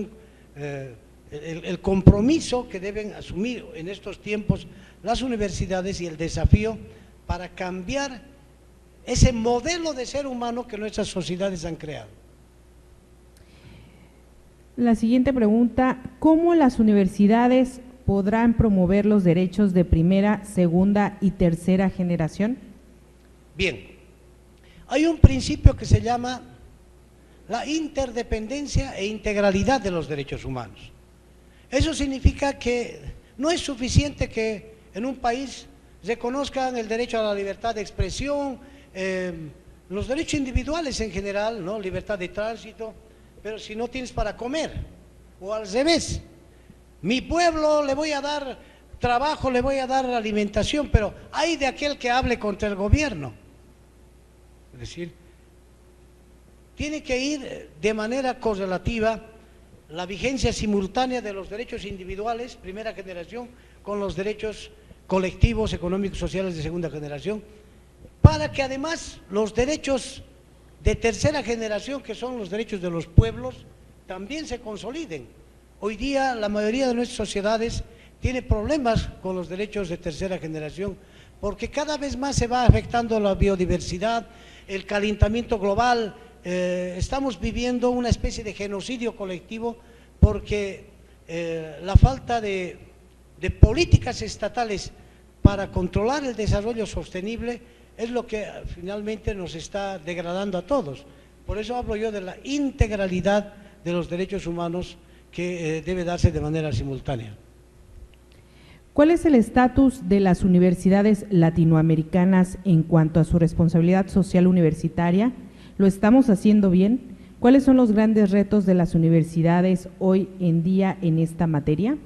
el compromiso que deben asumir en estos tiempos las universidades y el desafío para cambiar ese modelo de ser humano que nuestras sociedades han creado. La siguiente pregunta: ¿cómo las universidades podrán promover los derechos de primera, segunda y tercera generación? Bien, hay un principio que se llama la interdependencia e integralidad de los derechos humanos. Eso significa que no es suficiente que en un país reconozcan el derecho a la libertad de expresión, los derechos individuales en general, ¿no? Libertad de tránsito, pero si no tienes para comer, o al revés, mi pueblo le voy a dar trabajo, le voy a dar alimentación, pero hay de aquel que hable contra el gobierno. Es decir, tiene que ir de manera correlativa la vigencia simultánea de los derechos individuales, primera generación, con los derechos colectivos, económicos, sociales de segunda generación, para que además los derechos de tercera generación, que son los derechos de los pueblos, también se consoliden. Hoy día la mayoría de nuestras sociedades tiene problemas con los derechos de tercera generación, porque cada vez más se va afectando la biodiversidad, el calentamiento global, estamos viviendo una especie de genocidio colectivo porque la falta de políticas estatales para controlar el desarrollo sostenible es lo que finalmente nos está degradando a todos. Por eso hablo yo de la integralidad de los derechos humanos que debe darse de manera simultánea. ¿Cuál es el estatus de las universidades latinoamericanas en cuanto a su responsabilidad social universitaria? ¿Lo estamos haciendo bien? ¿Cuáles son los grandes retos de las universidades hoy en día en esta materia?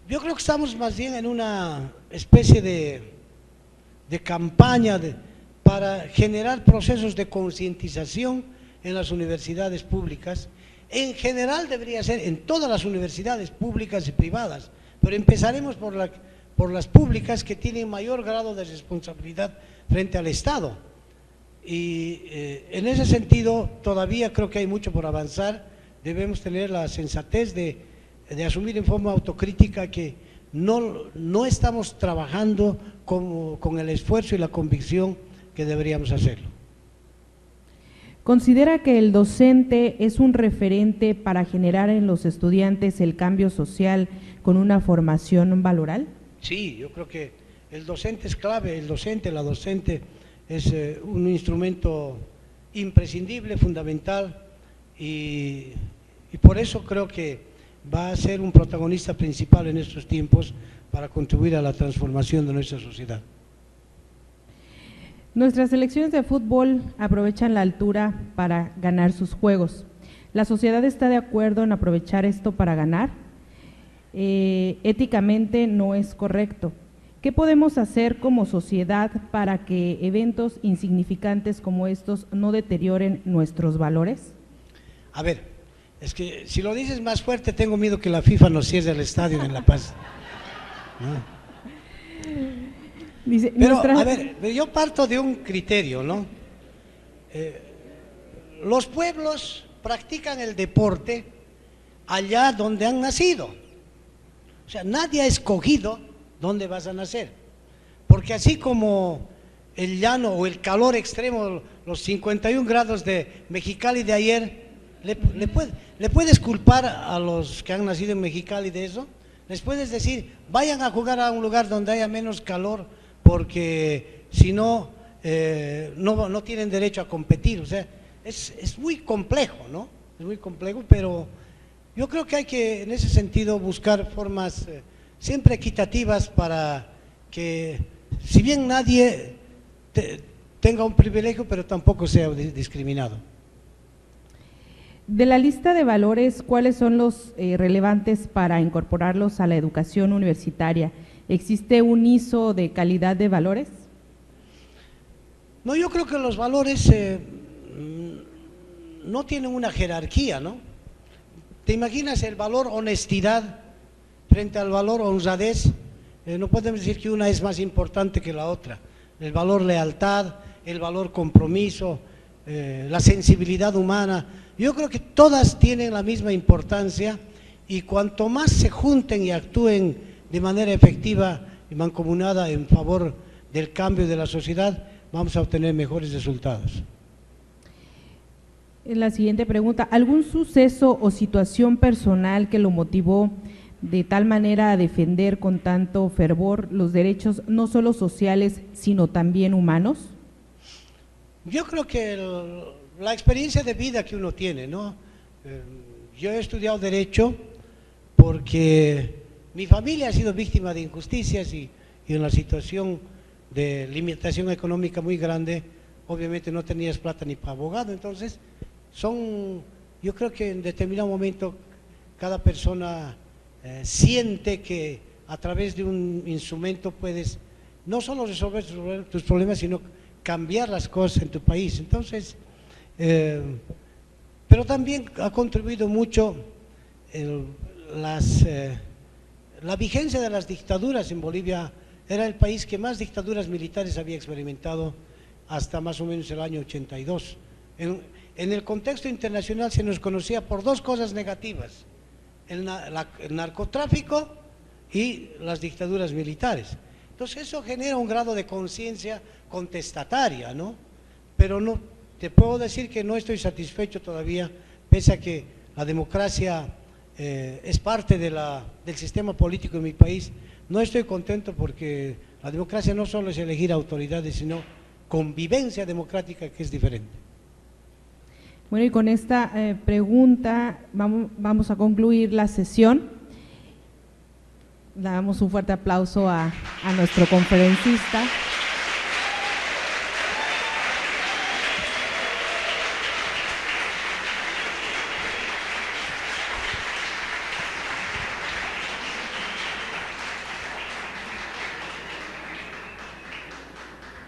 Yo creo que estamos más bien en una especie de campaña para generar procesos de concientización en las universidades públicas. En general debería ser en todas las universidades públicas y privadas, pero empezaremos por las públicas que tienen mayor grado de responsabilidad frente al Estado. Y en ese sentido todavía creo que hay mucho por avanzar. Debemos tener la sensatez de asumir en forma autocrítica que no estamos trabajando con el esfuerzo y la convicción que deberíamos hacerlo. ¿Considera que el docente es un referente para generar en los estudiantes el cambio social con una formación valoral? Sí, yo creo que el docente es clave, la docente es un instrumento imprescindible, fundamental, y por eso creo que va a ser un protagonista principal en estos tiempos para contribuir a la transformación de nuestra sociedad. Nuestras selecciones de fútbol aprovechan la altura para ganar sus juegos. ¿La sociedad está de acuerdo en aprovechar esto para ganar? Éticamente no es correcto. ¿Qué podemos hacer como sociedad para que eventos insignificantes como estos no deterioren nuestros valores? A ver, es que si lo dices más fuerte tengo miedo que la FIFA nos cierre el estadio en La Paz. ¿No? Dice, pero, a ver, yo parto de un criterio, ¿no? Los pueblos practican el deporte allá donde han nacido. O sea, nadie ha escogido dónde vas a nacer. Porque así como el llano o el calor extremo, los 51 grados de Mexicali de ayer, ¿le puedes culpar a los que han nacido en Mexicali de eso? Les puedes decir, vayan a jugar a un lugar donde haya menos calor, porque si no, no tienen derecho a competir. O sea, es muy complejo, ¿no? Es muy complejo, pero yo creo que hay que, en ese sentido, buscar formas siempre equitativas para que, si bien nadie tenga un privilegio, pero tampoco sea discriminado. De la lista de valores, ¿cuáles son los relevantes para incorporarlos a la educación universitaria? ¿Existe un ISO de calidad de valores? No, yo creo que los valores no tienen una jerarquía, ¿no? ¿Te imaginas el valor honestidad frente al valor honradez? No podemos decir que una es más importante que la otra. El valor lealtad, el valor compromiso, la sensibilidad humana, yo creo que todas tienen la misma importancia, y cuanto más se junten y actúen de manera efectiva y mancomunada en favor del cambio de la sociedad, vamos a obtener mejores resultados. La siguiente pregunta, ¿algún suceso o situación personal que lo motivó de tal manera a defender con tanto fervor los derechos no solo sociales, sino también humanos? Yo creo que la experiencia de vida que uno tiene, ¿no? Yo he estudiado Derecho porque mi familia ha sido víctima de injusticias y en una situación de limitación económica muy grande, obviamente no tenías plata ni para abogado. Entonces, yo creo que en determinado momento cada persona siente que a través de un instrumento puedes no solo resolver tus problemas, sino cambiar las cosas en tu país. Entonces, pero también ha contribuido mucho la vigencia de las dictaduras en Bolivia. Era el país que más dictaduras militares había experimentado hasta más o menos el año 82. En En el contexto internacional se nos conocía por dos cosas negativas, el narcotráfico y las dictaduras militares. Entonces eso genera un grado de conciencia contestataria, ¿no? Pero no, te puedo decir que no estoy satisfecho todavía, pese a que la democracia es parte del sistema político de mi país. No estoy contento porque la democracia no solo es elegir autoridades, sino convivencia democrática, que es diferente. Bueno, y con esta pregunta vamos a concluir la sesión. Damos un fuerte aplauso a nuestro conferencista.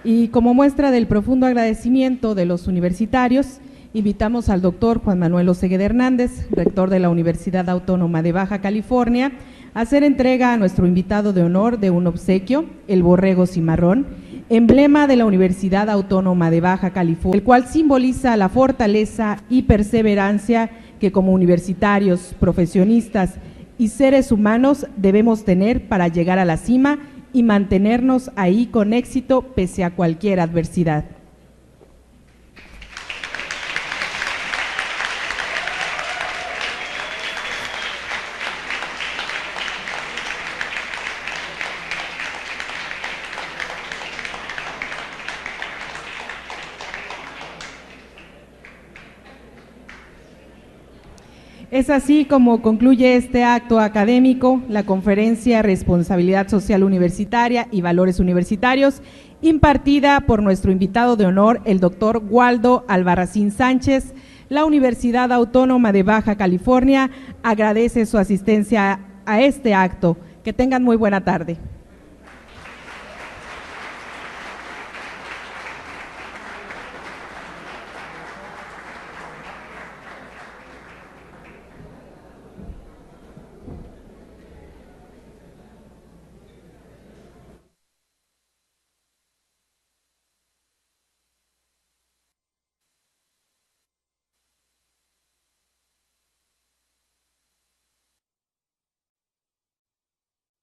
Y como muestra del profundo agradecimiento de los universitarios, invitamos al doctor Juan Manuel Osegueda Hernández, rector de la Universidad Autónoma de Baja California, a hacer entrega a nuestro invitado de honor de un obsequio, el borrego cimarrón, emblema de la Universidad Autónoma de Baja California, el cual simboliza la fortaleza y perseverancia que como universitarios, profesionistas y seres humanos debemos tener para llegar a la cima y mantenernos ahí con éxito pese a cualquier adversidad. Es así como concluye este acto académico, la conferencia Responsabilidad Social Universitaria y Valores Universitarios, impartida por nuestro invitado de honor, el doctor Waldo Albarracín Sánchez. La Universidad Autónoma de Baja California agradece su asistencia a este acto. Que tengan muy buena tarde.